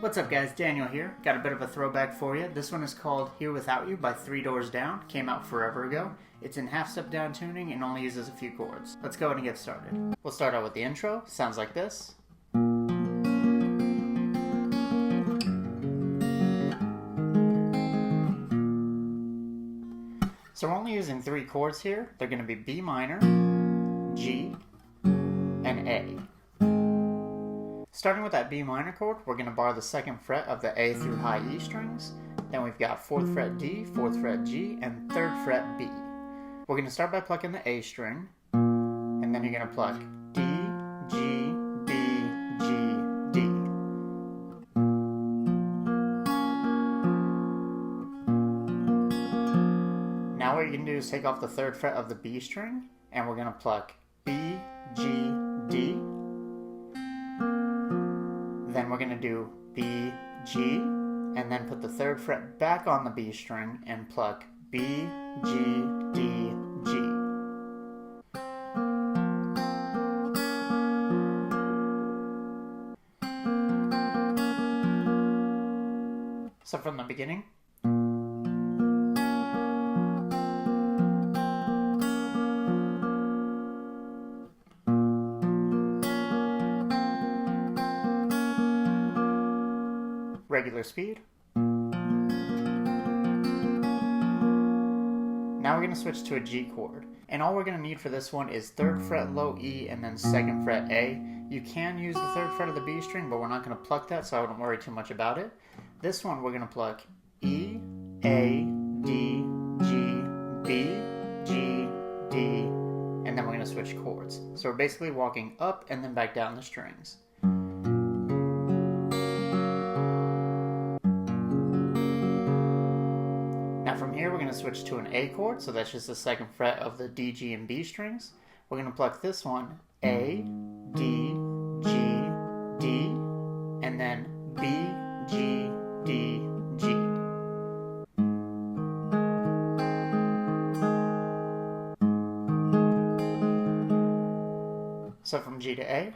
What's up guys, Daniel here. Got a bit of a throwback for you. This one is called Here Without You by 3 Doors Down. Came out forever ago. It's in half-step down tuning and only uses a few chords. Let's go ahead and get started. We'll start out with the intro. Sounds like this. So we're only using 3 chords here. They're going to be B minor, G, and A. Starting with that B minor chord, we're going to bar the 2nd fret of the A through high E strings. Then we've got 4th fret D, 4th fret G, and 3rd fret B. We're going to start by plucking the A string, and then you're going to pluck D, G, B, G, D. Now what you're going to do is take off the 3rd fret of the B string, and we're going to pluck B, G, D. Then we're going to do B, G, and then put the 3rd fret back on the B string and pluck B, G, D, G. So from the beginning. Regular speed. Now we're going to switch to a G chord, and all we're going to need for this one is 3rd fret low E and then 2nd fret A. You can use the 3rd fret of the B string, but we're not going to pluck that, so I wouldn't worry too much about it. This one we're going to pluck E, A, D, G, B, G, D, and then we're going to switch chords. So we're basically walking up and then back down the strings. From here, we're going to switch to an A chord, so that's just the 2nd fret of the D, G, and B strings. We're going to pluck this one, A, D, G, D, and then B, G, D, G. So from G to A.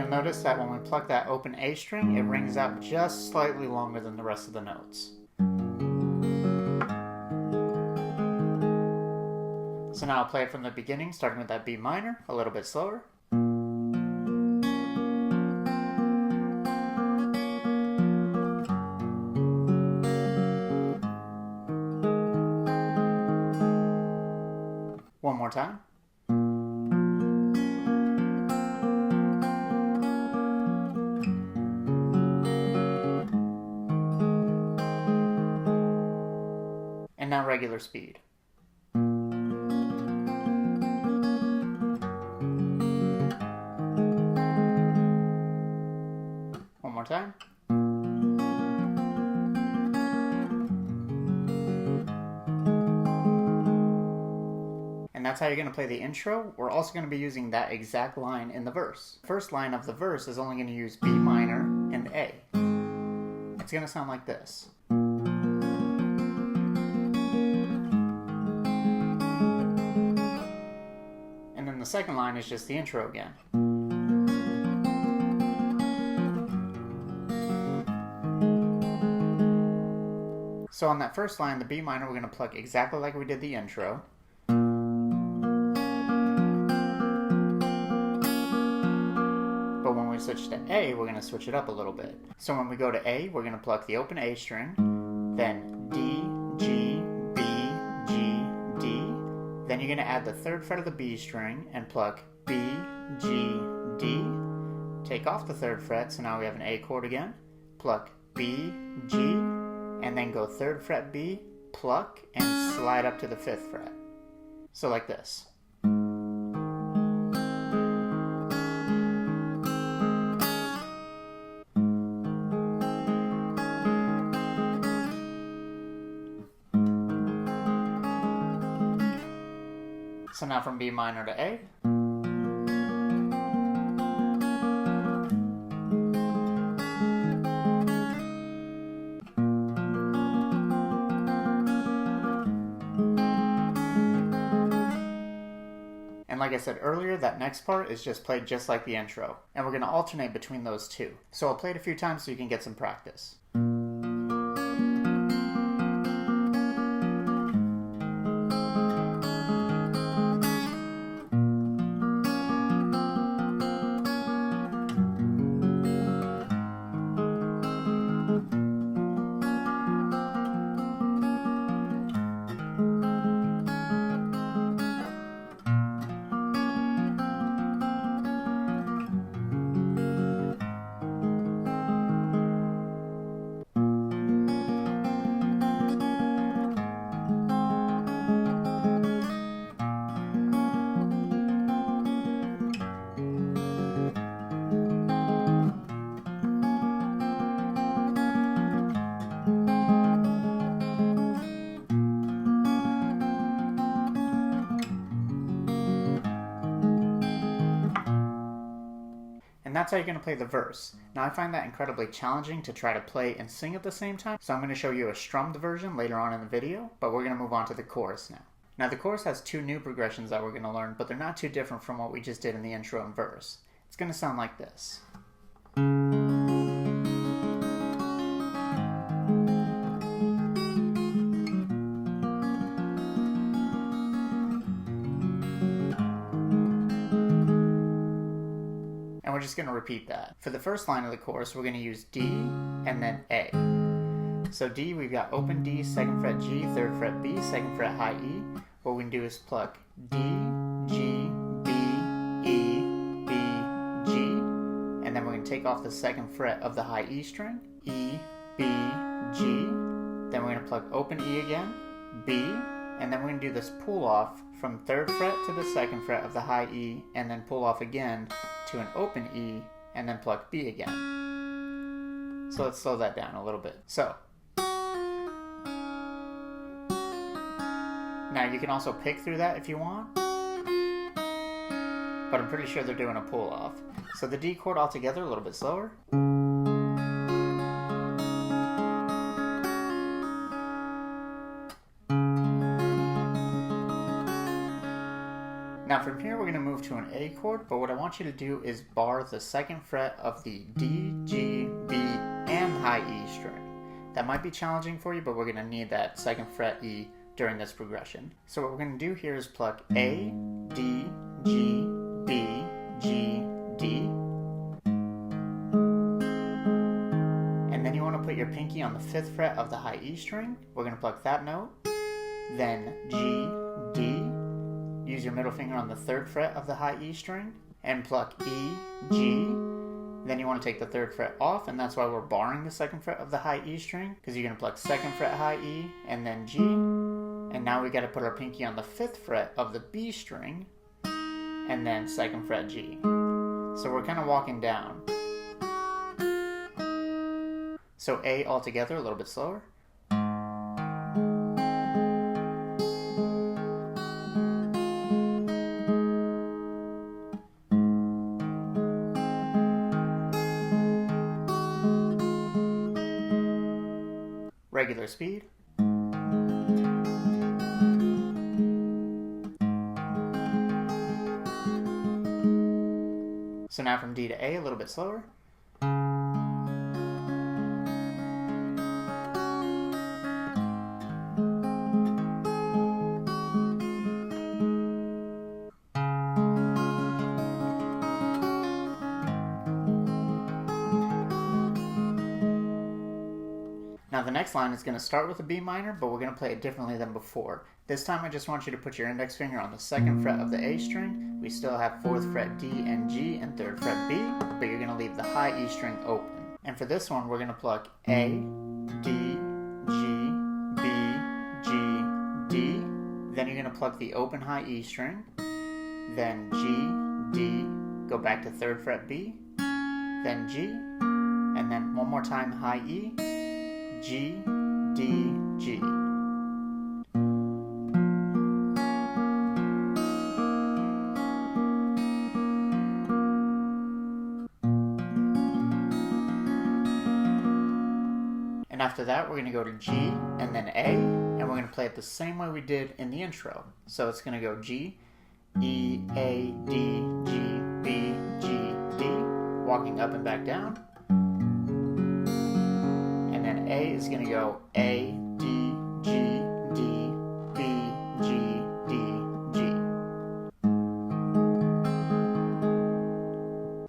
Notice that when we pluck that open A string, it rings out just slightly longer than the rest of the notes. So now I'll play it from the beginning, starting with that B minor, a little bit slower. One more time. Now regular speed. One more time. And that's how you're going to play the intro. We're also going to be using that exact line in the verse. First line of the verse is only going to use B minor and A. It's going to sound like this. The second line is just the intro again. So on that first line, the B minor, we're going to pluck exactly like we did the intro. But when we switch to A, we're going to switch it up a little bit. So when we go to A, we're going to pluck the open A string, then D, G, B, G, D. Then you're going to add the 3rd fret of the B string and pluck B, G, D. Take off the 3rd fret, so now we have an A chord again. Pluck B, G, and then go 3rd fret B, pluck, and slide up to the 5th fret. So like this. So now from B minor to A. like I said earlier, that next part is just played just like the intro. And we're going to alternate between those two. So I'll play it a few times so you can get some practice. And that's how you're going to play the verse. Now I find that incredibly challenging to try to play and sing at the same time, so I'm going to show you a strummed version later on in the video, but we're going to move on to the chorus now. Now the chorus has two new progressions that we're going to learn, but they're not too different from what we just did in the intro and verse. It's going to sound like this. And we're just going to repeat that. For the first line of the chorus, we're going to use D and then A. So D, we've got open D, 2nd fret G, 3rd fret B, 2nd fret high E. What we can do is pluck D, G, B, E, B, G, and then we're going to take off the 2nd fret of the high E string, E, B, G. Then we're going to pluck open E again, B, and then we're going to do this pull off from 3rd fret to the 2nd fret of the high E, and then pull off again to an open E, and then pluck B again. So let's slow that down a little bit. So, now you can also pick through that if you want, but I'm pretty sure they're doing a pull off. So the D chord all together a little bit slower. Now from here we're going to move to an A chord, but what I want you to do is bar the 2nd fret of the D, G, B, and high E string. That might be challenging for you, but we're going to need that 2nd fret E during this progression. So what we're going to do here is pluck A, D, G, B, G, D. And then you want to put your pinky on the 5th fret of the high E string. We're going to pluck that note. Then G, D. Use your middle finger on the 3rd fret of the high E string and pluck E, G. Then you want to take the 3rd fret off, and that's why we're barring the 2nd fret of the high E string, because you're going to pluck 2nd fret high E and then G. And now we got to put our pinky on the 5th fret of the B string and then 2nd fret G. So we're kind of walking down. So A all together a little bit slower. Regular speed. So now from D to A, a little bit slower. Now the next line is going to start with a B minor, but we're going to play it differently than before. This time I just want you to put your index finger on the 2nd fret of the A string. We still have 4th fret D and G and 3rd fret B, but you're going to leave the high E string open. And for this one, we're going to pluck A, D, G, B, G, D. Then you're going to pluck the open high E string. Then G, D, go back to 3rd fret B, then G, and then one more time high E, G, D, G. And after that, we're going to go to G and then A, and we're going to play it the same way we did in the intro. So it's going to go G, E, A, D, G, B, G, D, walking up and back down. And then A is going to go A, D, G, D, B, G, D, G.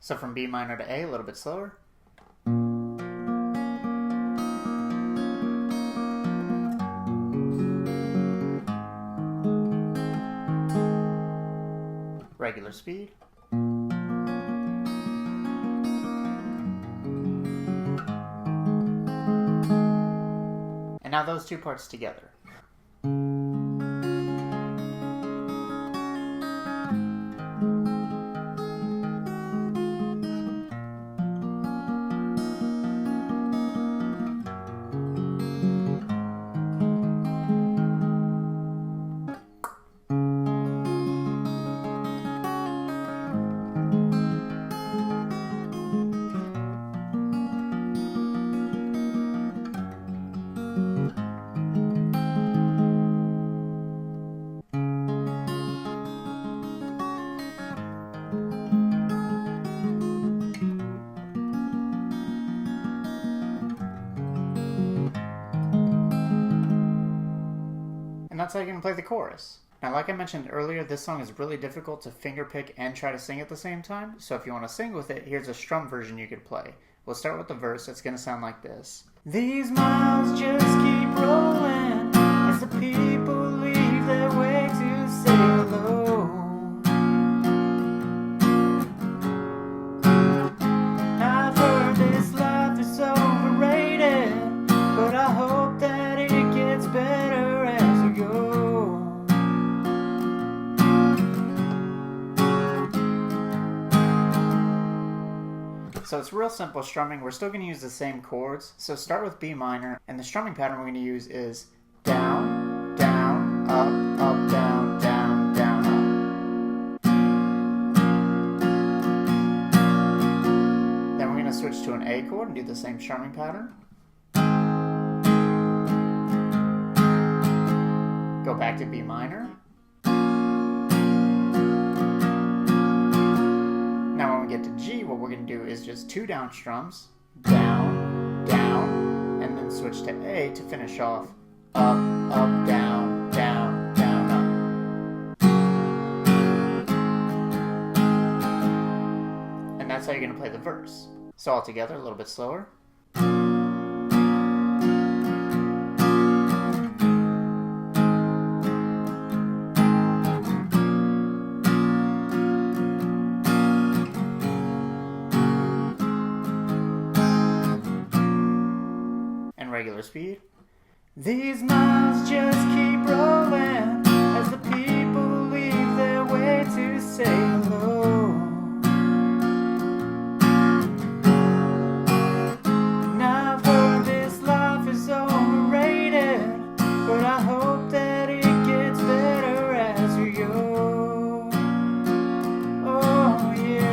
So from B minor to A, a little bit slower. Regular speed. And now those two parts together. And that's how you're going to play the chorus. Now, like I mentioned earlier, this song is really difficult to fingerpick and try to sing at the same time. So if you want to sing with it, here's a strum version you could play. We'll start with the verse. It's going to sound like this. These miles just keep rolling as the people leave their way to say hello. I've heard this life is overrated, but I hope that it gets better as we go. So it's real simple strumming. We're still going to use the same chords. So start with B minor, and the strumming pattern we're going to use is down, down, up, up, down, down, down, up. Then we're going to switch to an A chord and do the same strumming pattern. Go back to B minor. Now when we get to G, what we're going to do is just 2 down strums, down, down, and then switch to A to finish off up, up, down, down, down, up. And that's how you're going to play the verse. So all together, a little bit slower. Regular speed. These miles just keep rolling as the people leave their way to say hello. And I've heard this life is overrated, but I hope that it gets better as we go. Oh yeah.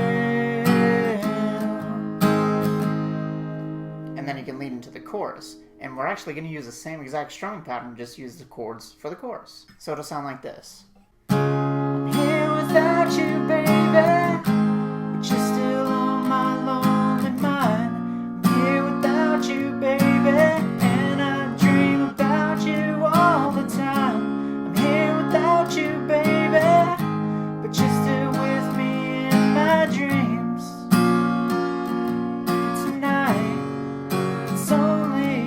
And then you can lead into the chorus. And we're actually going to use the same exact strumming pattern, just use the chords for the chorus. So it'll sound like this. I'm here without you, baby, but you're still on my lonely mind. I'm here without you, baby, and I dream about you all the time. I'm here without you, baby, but you're still with me in my dreams. Tonight, it's only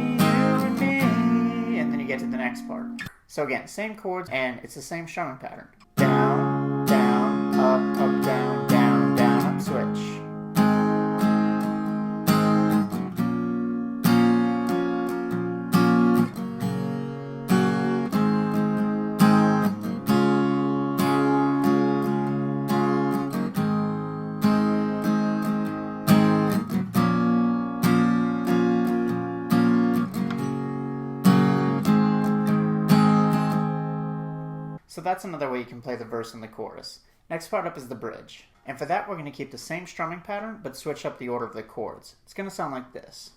get to the next part. So again, same chords, and it's the same strumming pattern. Down, down, up, up, down, down, down, up, switch. So that's another way you can play the verse and the chorus. Next part up is the bridge. And for that, we're going to keep the same strumming pattern, but switch up the order of the chords. It's going to sound like this.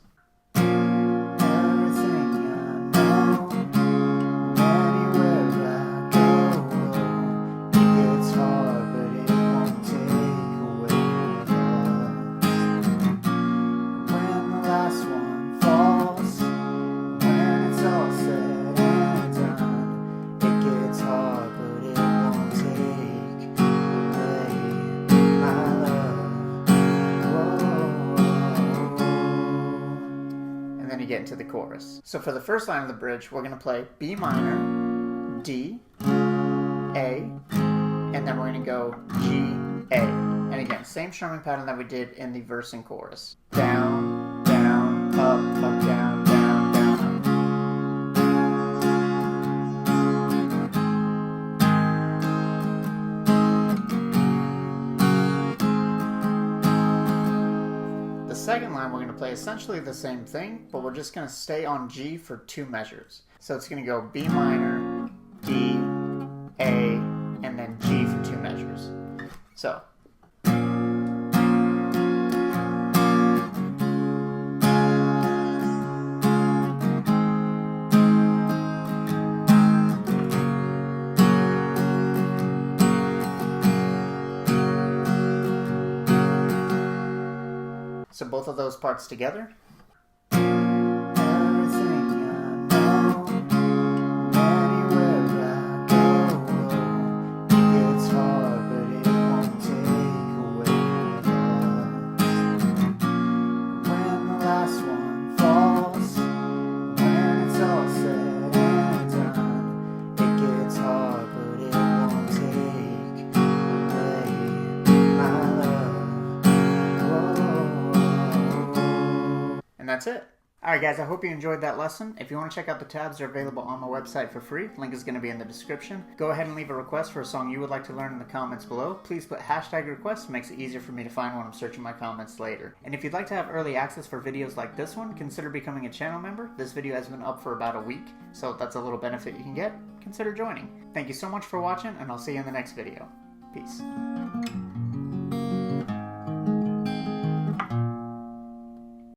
Everything I know, anywhere I go, it gets hard. you get into the chorus. So for the first line of the bridge, we're going to play B minor, D, A, and then we're going to go G, A. And again, same strumming pattern that we did in the verse and chorus. Down, down, up, up, down, down, down, up. The second line, we're going to play essentially the same thing, but we're just going to stay on G for 2 measures. So it's going to go B minor, D, A, and then G for 2 measures. So. So both of those parts together. And that's it. Alright guys, I hope you enjoyed that lesson. If you want to check out the tabs, they're available on my website for free. Link is going to be in the description. Go ahead and leave a request for a song you would like to learn in the comments below. Please put hashtag request, makes it easier for me to find when I'm searching my comments later. And if you'd like to have early access for videos like this one, consider becoming a channel member. This video has been up for about a week, so that's a little benefit you can get. Consider joining. Thank you so much for watching, and I'll see you in the next video. Peace.